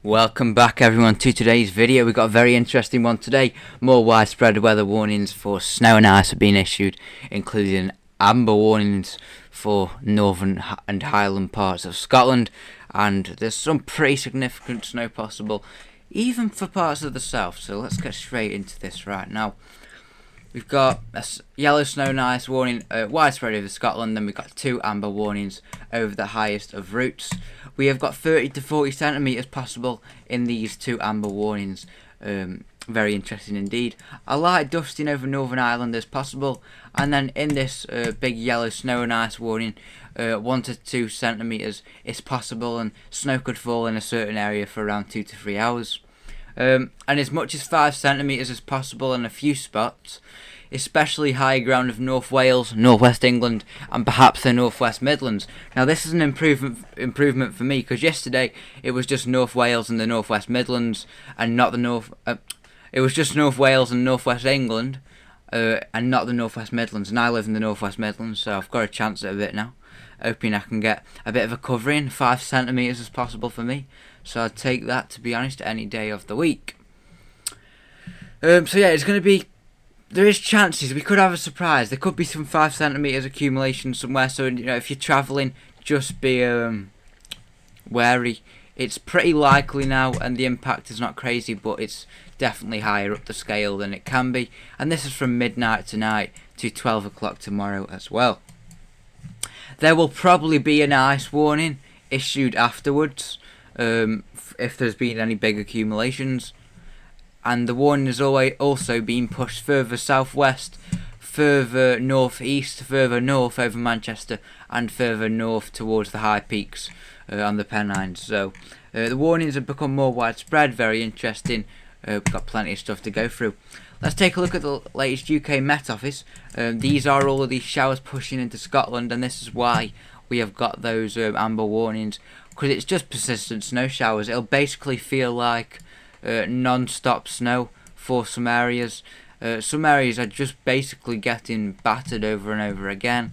Welcome back everyone to today's video. We've got a very interesting one today. More widespread weather warnings for snow and ice have been issued, including amber warnings for northern and highland parts of Scotland, and there's some pretty significant snow possible even for parts of the south. So let's get straight into this right now. We've got a yellow snow and ice warning widespread over Scotland, then we've got 2 amber warnings over the highest of routes. We have got 30 to 40 centimetres possible in these 2 amber warnings. Very interesting indeed. A light dusting over Northern Ireland is possible, and then in this big yellow snow and ice warning, 1 to 2 centimetres is possible, and snow could fall in a certain area for around 2 to 3 hours. And as much as 5 centimetres is possible in a few spots, especially high ground of North Wales, North West England, and perhaps the North West Midlands. Now this is an improvement for me, because yesterday it was just North Wales and the North West Midlands, and not the North. It was just North Wales and North West England, and not the North West Midlands. And I live in the North West Midlands, so I've got a chance at a bit now. Hoping I can get a bit of a covering. 5 centimetres is possible for me, so I'd take that, to be honest, any day of the week. So yeah, it's going to be. There is chances we could have a surprise. There could be some 5 centimetres accumulation somewhere. So if you're travelling, just be wary. It's pretty likely now, and the impact is not crazy, but it's definitely higher up the scale than it can be. And this is from midnight tonight to 12 o'clock tomorrow as well. There will probably be an ice warning issued afterwards, if there's been any big accumulations. And the warning has also been pushed further southwest, further northeast, further north over Manchester, and further north towards the high peaks on the Pennines. So the warnings have become more widespread, very interesting. We've got plenty of stuff to go through. Let's take a look at the latest UK Met Office. These are all of these showers pushing into Scotland, and this is why we have got those amber warnings, because it's just persistent snow showers. It'll basically feel like non-stop snow for some areas. Some areas are just basically getting battered over and over again,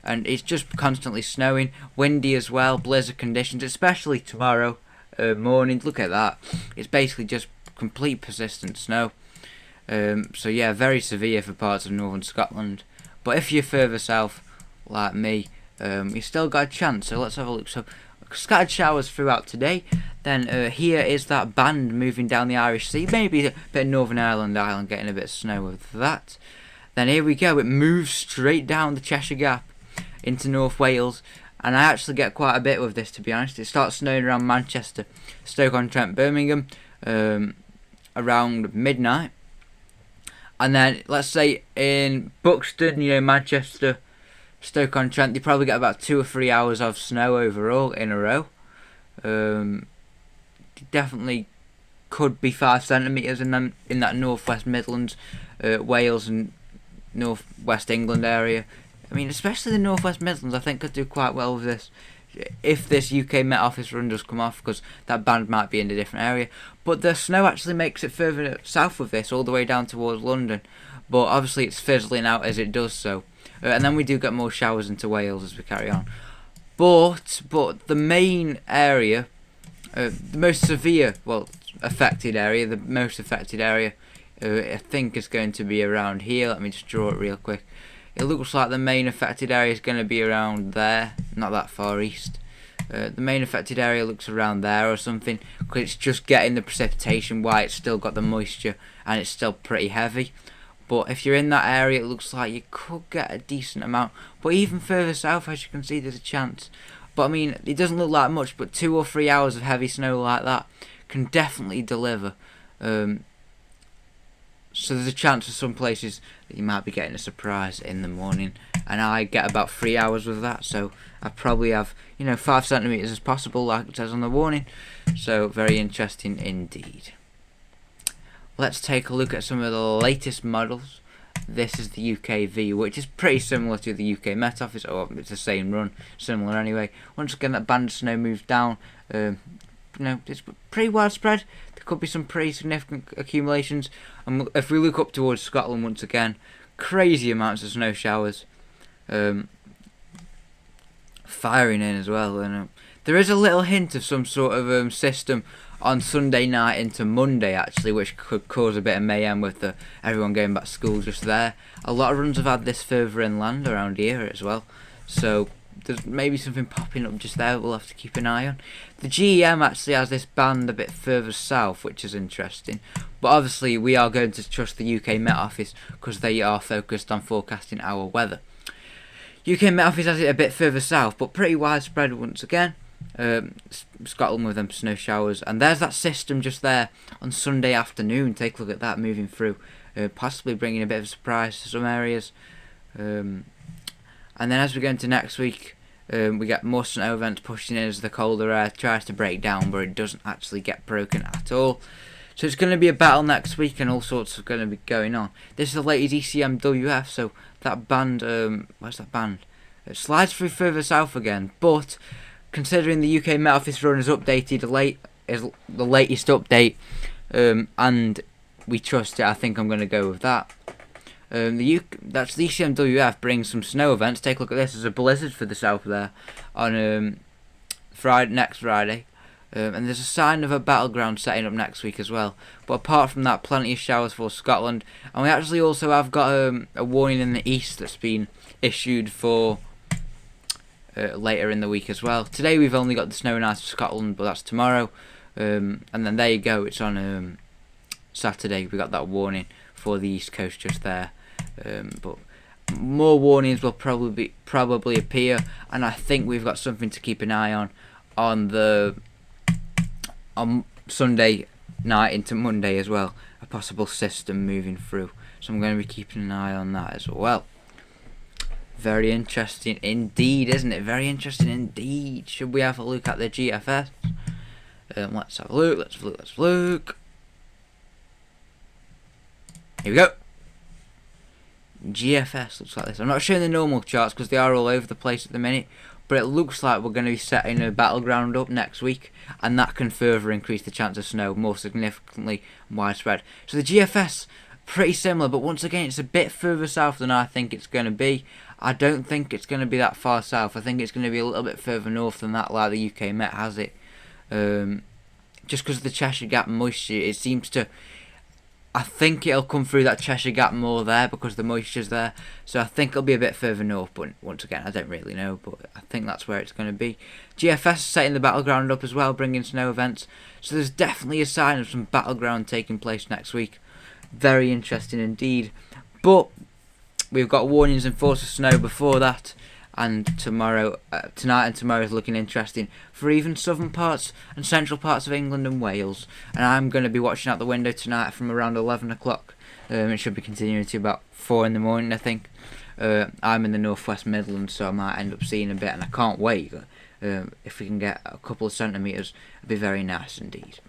and it's just constantly snowing, windy as well, blizzard conditions, especially tomorrow morning. Look at that, it's basically just complete persistent snow. So yeah, very severe for parts of northern Scotland, but if you're further south like me, you still got a chance. So let's have a look. So scattered showers throughout today. Then here is that band moving down the Irish Sea. Maybe a bit of Northern Ireland getting a bit of snow with that. Then here we go. It moves straight down the Cheshire Gap into North Wales. And I actually get quite a bit with this, to be honest. It starts snowing around Manchester, Stoke-on-Trent, Birmingham, around midnight. And then, let's say in Buxton, Manchester, Stoke-on-Trent, you probably get about 2 or 3 hours of snow overall in a row. Definitely could be 5 centimetres in that North West Midlands, Wales and North West England area. I mean, especially the North West Midlands, I think could do quite well with this, if this UK Met Office run does come off, because that band might be in a different area. But the snow actually makes it further south with this, all the way down towards London. But obviously it's fizzling out as it does so. And then we do get more showers into Wales as we carry on. But the main area, the most severe, affected area, I think is going to be around here. Let me just draw it real quick. It looks like the main affected area is going to be around there, not that far east. The main affected area looks around there or something, because it's just getting the precipitation while it's still got the moisture and it's still pretty heavy. But if you're in that area, it looks like you could get a decent amount. But even further south, as you can see, there's a chance. But I mean, it doesn't look like much, but 2 or 3 hours of heavy snow like that can definitely deliver. So there's a chance for some places that you might be getting a surprise in the morning, and I get about 3 hours with that, so I probably have 5 centimetres as possible, like it says on the warning. So very interesting indeed. Let's take a look at some of the latest models. This is the UKV, which is pretty similar to the UK Met Office, or it's the same run, similar anyway. Once again, that band of snow moves down. It's pretty widespread. There could be some pretty significant accumulations. And if we look up towards Scotland once again, crazy amounts of snow showers, firing in as well. And There is a little hint of some sort of system on Sunday night into Monday, actually, which could cause a bit of mayhem with everyone going back to school just there. A lot of runs have had this further inland around here as well, so there's maybe something popping up just there we'll have to keep an eye on. The GEM actually has this band a bit further south, which is interesting. But obviously we are going to trust the UK Met Office because they are focused on forecasting our weather. UK Met Office has it a bit further south, but pretty widespread once again. Scotland with them snow showers. And there's that system just there on Sunday afternoon. Take a look at that moving through. Possibly bringing a bit of a surprise to some areas. And then as we go into next week, we get more snow events pushing in as the colder air tries to break down, but it doesn't actually get broken at all. So it's going to be a battle next week, and all sorts are going to be going on. This is the latest ECMWF, so that band, where's that band? It slides through further south again, but considering the UK Met Office run has updated the latest update, and we trust it, I think I'm going to go with that. That's the ECMWF brings some snow events. Take a look at this. There's a blizzard for the south there on next Friday. And there's a sign of a battleground setting up next week as well. But apart from that, plenty of showers for Scotland. And we actually also have got a warning in the east that's been issued for later in the week as well. Today we've only got the snow and ice for Scotland, but that's tomorrow. And then there you go. It's on Saturday. We got that warning for the east coast just there. But more warnings will probably appear, and I think we've got something to keep an eye on Sunday night into Monday as well. A possible system moving through, so I'm going to be keeping an eye on that as well. Very interesting indeed, isn't it? Very interesting indeed. Should we have a look at the GFS? Let's have a look. Let's have a look. Here we go. GFS looks like this. I'm not showing the normal charts because they are all over the place at the minute, but it looks like we're going to be setting a battleground up next week, and that can further increase the chance of snow more significantly and widespread. So the GFS, pretty similar, but once again it's a bit further south than I think it's going to be. I don't think it's going to be that far south. I think it's going to be a little bit further north than that, like the UK Met has it. Just because of the Cheshire Gap moisture, it seems to... I think it'll come through that Cheshire Gap more there because the moisture's there. So I think it'll be a bit further north, but once again, I don't really know, but I think that's where it's going to be. GFS is setting the battleground up as well, bringing snow events. So there's definitely a sign of some battleground taking place next week. Very interesting indeed. But we've got warnings and force of snow before that. And tonight and tomorrow is looking interesting for even southern parts and central parts of England and Wales. And I'm going to be watching out the window tonight from around 11 o'clock. It should be continuing to about 4 in the morning, I think. I'm in the northwest Midlands, so I might end up seeing a bit, and I can't wait. If we can get a couple of centimetres, it'd be very nice indeed.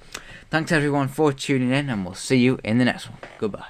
Thanks everyone for tuning in, and we'll see you in the next one. Goodbye.